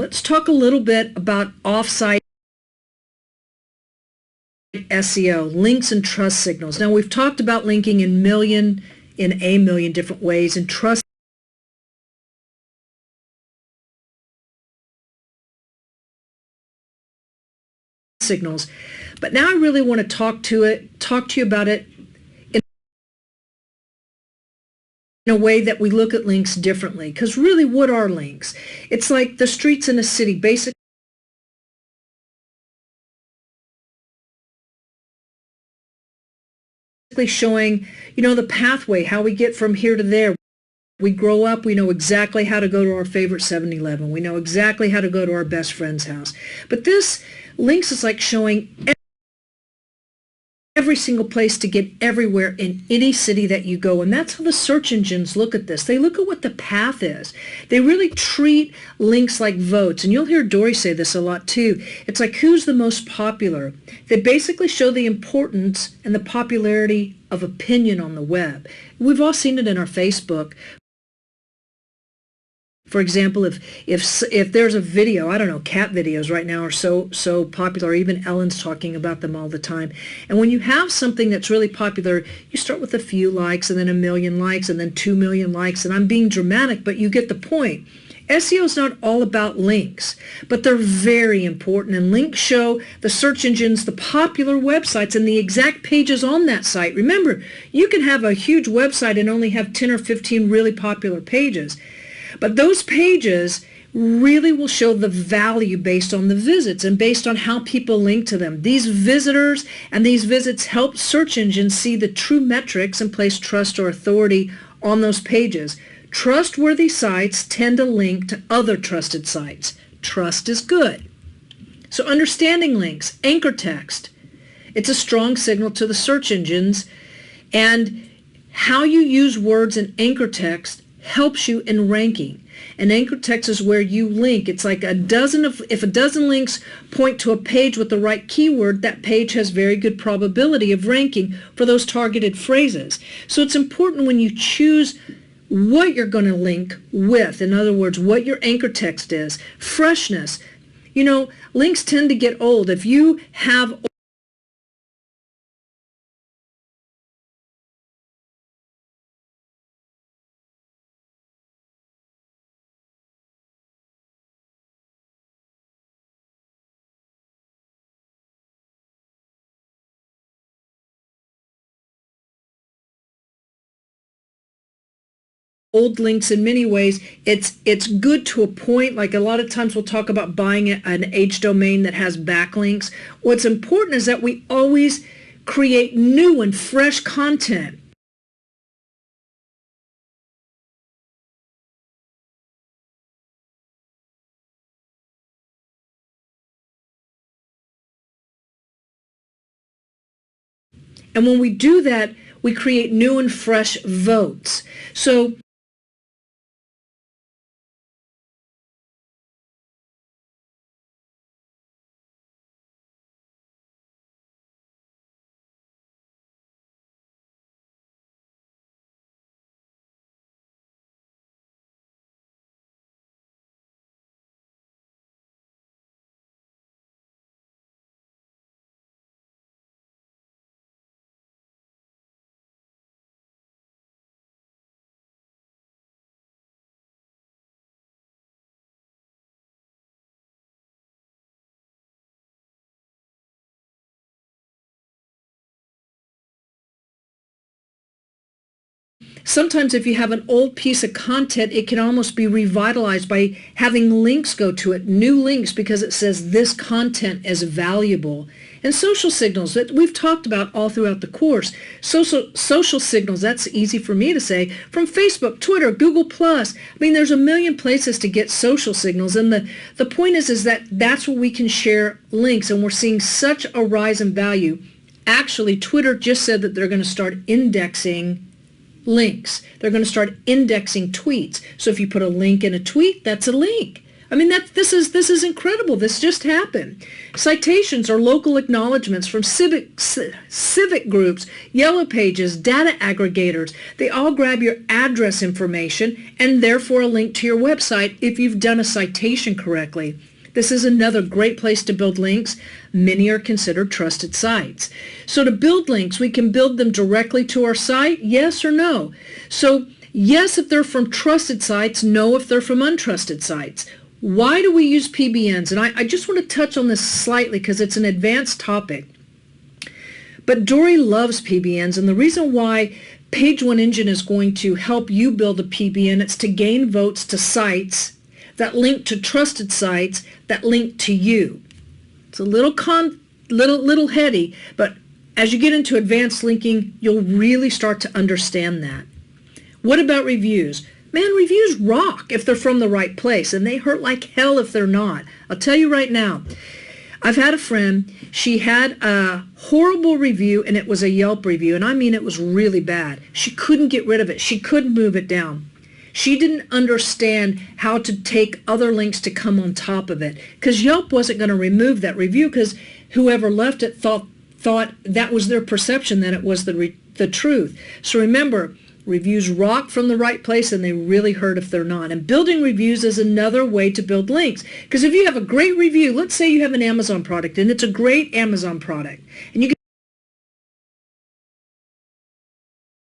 let's talk a little bit about offsite SEO, links and trust signals. Now, we've talked about linking in a million different ways, and trust signals. But now I really want to talk to you about it in a way that we look at links differently. Because really, what are links? It's like the streets in a city, basically showing, the pathway, how we get from here to there. We grow up, we know exactly how to go to our favorite 7-Eleven. We know exactly how to go to our best friend's house. But this links is like showing every single place to get everywhere in any city that you go. And that's how the search engines look at this. They look at what the path is. They really treat links like votes. And you'll hear Dory say this a lot too. It's like, who's the most popular? They basically show the importance and the popularity of opinion on the web. We've all seen it in our Facebook. For example, if there's a video, I don't know, cat videos right now are so popular. Even Ellen's talking about them all the time. And when you have something that's really popular, you start with a few likes and then 1 million likes and then 2 million likes. And I'm being dramatic, but you get the point. SEO is not all about links, but they're very important. And links show the search engines, the popular websites, and the exact pages on that site. Remember, you can have a huge website and only have 10 or 15 really popular pages. But those pages really will show the value based on the visits and based on how people link to them. These visitors and these visits help search engines see the true metrics and place trust or authority on those pages. Trustworthy sites tend to link to other trusted sites. Trust is good. So understanding links, anchor text, it's a strong signal to the search engines, and how you use words in anchor text helps you in ranking. And anchor text is where you link. It's like if a dozen links point to a page with the right keyword, that page has very good probability of ranking for those targeted phrases. So it's important when you choose what you're going to link with. In other words, what your anchor text is. Freshness. Links tend to get old. If you have old links in many ways, it's good to a point. Like a lot of times we'll talk about buying an H domain that has backlinks. What's important is that we always create new and fresh content. And when we do that, we create new and fresh votes. So sometimes if you have an old piece of content, it can almost be revitalized by having links go to it, new links, because it says this content is valuable. And social signals that we've talked about all throughout the course. Social signals, that's easy for me to say, from Facebook, Twitter, Google+. I mean, there's a million places to get social signals. And the point is that that's where we can share links. And we're seeing such a rise in value. Actually, Twitter just said that they're going to start indexing links. They're going to start indexing tweets. So if you put a link in a tweet, that's a link. I mean, this is incredible. This just happened. Citations are local acknowledgments from civic groups, yellow pages, data aggregators. They all grab your address information and therefore a link to your website if you've done a citation correctly. This is another great place to build links. Many are considered trusted sites. So to build links, we can build them directly to our site, yes or no. So yes if they're from trusted sites, no if they're from untrusted sites. Why do we use PBNs? And I just want to touch on this slightly because it's an advanced topic. But Dory loves PBNs, and the reason why Page One Engine is going to help you build a PBN, it's to gain votes to sites that link to trusted sites that link to you. It's a little heady, but as you get into advanced linking, you'll really start to understand that. What about reviews? Man, reviews rock if they're from the right place, and they hurt like hell if they're not. I'll tell you right now, I've had a friend, she had a horrible review, and it was a Yelp review, and I mean it was really bad. She couldn't get rid of it. She couldn't move it down. She didn't understand how to take other links to come on top of it, because Yelp wasn't going to remove that review because whoever left it thought that was their perception, that it was the truth. So remember, reviews rock from the right place, and they really hurt if they're not. And building reviews is another way to build links. Because if you have a great review, let's say you have an Amazon product, and it's a great Amazon product, and you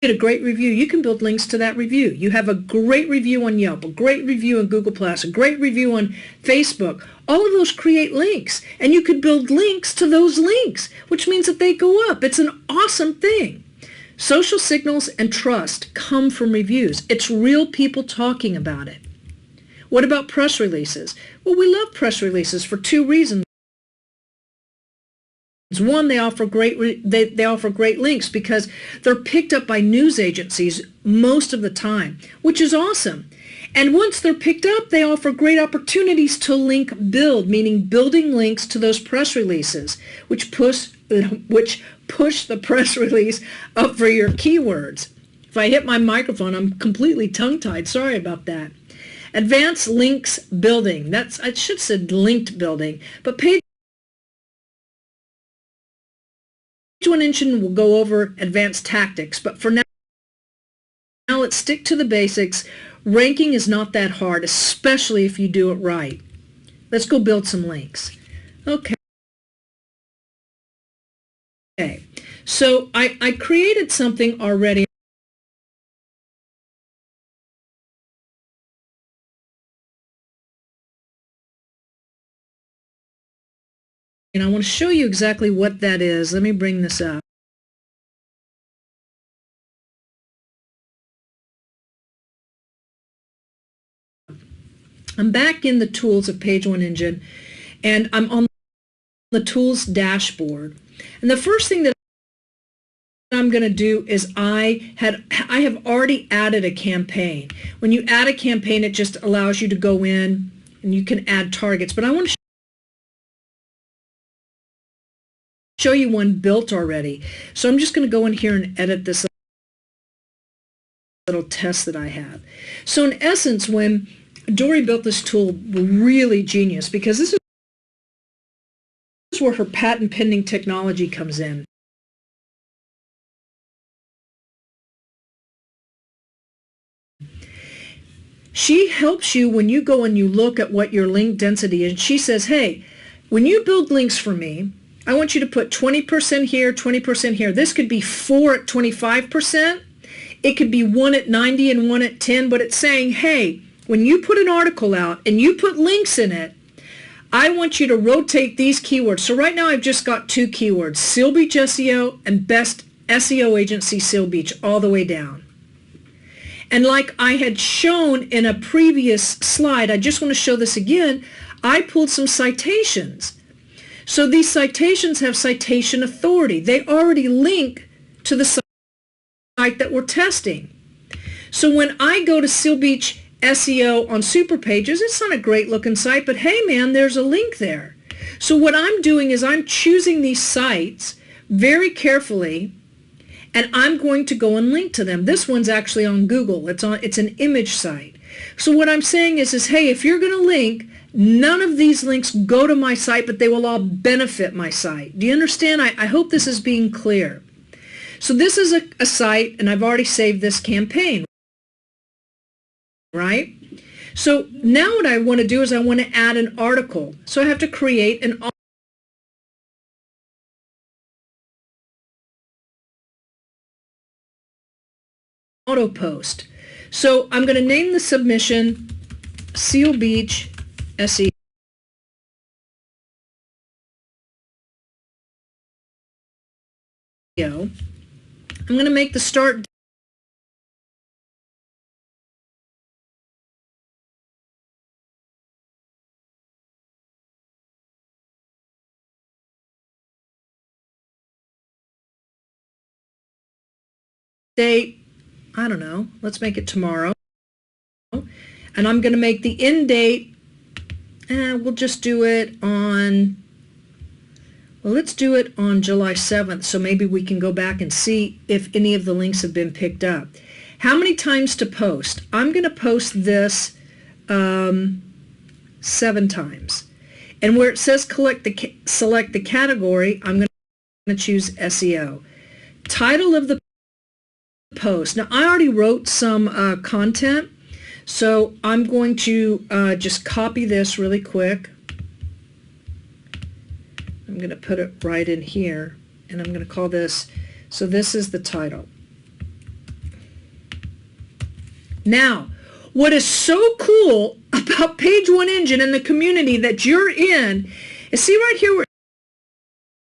get a great review, you can build links to that review. You have a great review on Yelp, a great review on Google+, a great review on Facebook. All of those create links, and you could build links to those links, which means that they go up. It's an awesome thing. Social signals and trust come from reviews. It's real people talking about it. What about press releases? Well, we love press releases for two reasons. One, they offer great links because they're picked up by news agencies most of the time, which is awesome. And once they're picked up, they offer great opportunities to link build, meaning building links to those press releases, which push the press release up for your keywords. If I hit my microphone, I'm completely tongue-tied. Sorry about that. Advanced links building. I should have said linked building, but Page One Engine will go over advanced tactics, but for now let's stick to the basics. Ranking is not that hard, especially if you do it right. Let's go build some links. Okay. So I created something already. And I want to show you exactly what that is. Let me bring this up. I'm back in the tools of Page One Engine, and I'm on the tools dashboard. And the first thing that I'm going to do is I have already added a campaign. When you add a campaign, it just allows you to go in and you can add targets. But I want to show you one built already. So I'm just going to go in here and edit this little test that I have. So in essence, when Dory built this tool, really genius, because this is where her patent pending technology comes in. She helps you when you go and you look at what your link density is, and she says, hey, when you build links for me, I want you to put 20% here, 20% here. This could be 4 at 25%. It could be 1 at 90 and 1 at 10, but it's saying, hey, when you put an article out and you put links in it, I want you to rotate these keywords. So right now I've just got 2 keywords, Seal Beach SEO and Best SEO Agency Seal Beach, all the way down. And like I had shown in a previous slide, I just want to show this again, I pulled some citations. So these citations have citation authority. They already link to the site that we're testing. So when I go to Seal Beach SEO on Super Pages, it's not a great looking site, but hey man, there's a link there. So what I'm doing is I'm choosing these sites very carefully, and I'm going to go and link to them. This one's actually on Google. It's an image site. So what I'm saying is hey, if you're going to link, None of these links go to my site, but they will all benefit my site. Do you understand? I hope this is being clear. So this is a site, and I've already saved this campaign, right? So now what I want to do is I want to add an article. So I have to create an auto post. So I'm going to name the submission Seal Beach SEO. I'm going to make the start date, I don't know, let's make it tomorrow. And I'm going to make the end date, and we'll just do it on, well, let's do it on July 7th, so maybe we can go back and see if any of the links have been picked up. How many times to post? I'm going to post this 7 times. And where it says select the category, I'm going to choose SEO. Title of the post. Now, I already wrote some content, so I'm going to just copy this really quick. I'm going to put it right in here, and I'm going to call this, so this is the title. Now, what is so cool about Page One Engine and the community that you're in is, see right here where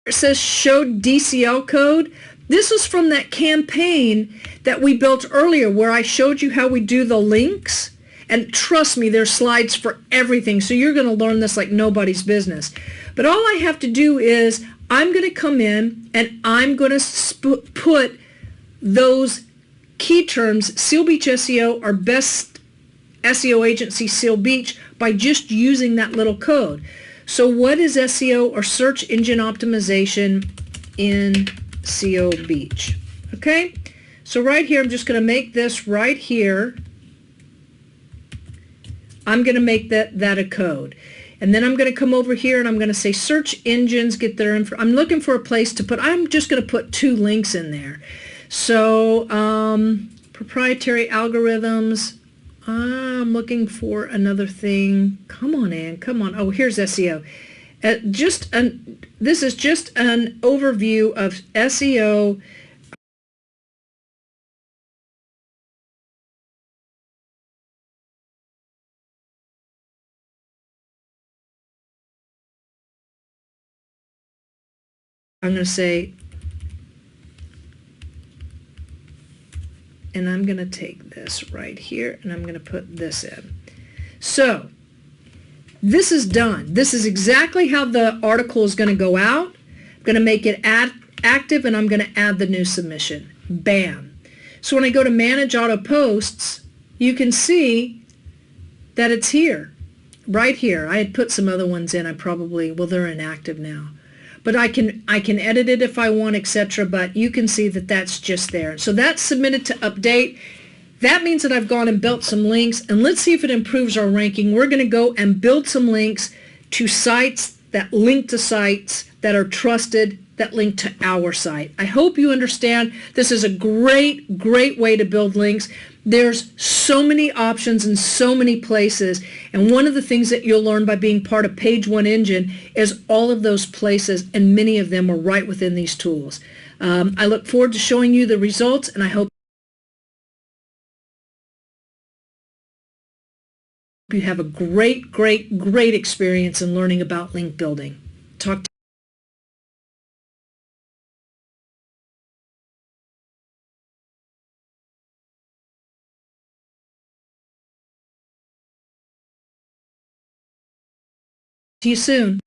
it says show DCL code? This was from that campaign that we built earlier where I showed you how we do the links. And trust me, there's slides for everything, so you're going to learn this like nobody's business. But all I have to do is I'm going to come in and I'm going to put those key terms, Seal Beach SEO, our best SEO agency, Seal Beach, by just using that little code. So what is SEO, or search engine optimization, in Seal Beach? Okay, so right here, I'm just going to make this right here. I'm going to make that a code. And then I'm going to come over here and I'm going to say search engines, get their info. I'm looking for a place to put, I'm just going to put 2 links in there. So proprietary algorithms, I'm looking for another thing. Come on, Ann, come on. Oh, here's SEO. This is just an overview of SEO. I'm going to say, and I'm going to take this right here and I'm going to put this in. So this is done. This is exactly how the article is going to go out. I'm going to make it active, and I'm going to add the new submission. Bam. So when I go to manage auto posts, you can see that it's here, right here. I had put some other ones in. Well, they're inactive now. But I can edit it if I want, etc. But you can see that that's just there. So that's submitted to update. That means that I've gone and built some links, and let's see if it improves our ranking. We're going to go and build some links to sites that link to sites that are trusted, that link to our site. I hope you understand this is a great, great way to build links. There's so many options in so many places, and one of the things that you'll learn by being part of Page One Engine is all of those places, and many of them are right within these tools. I look forward to showing you the results, and I hope you have a great, great, great experience in learning about link building. Talk to you soon.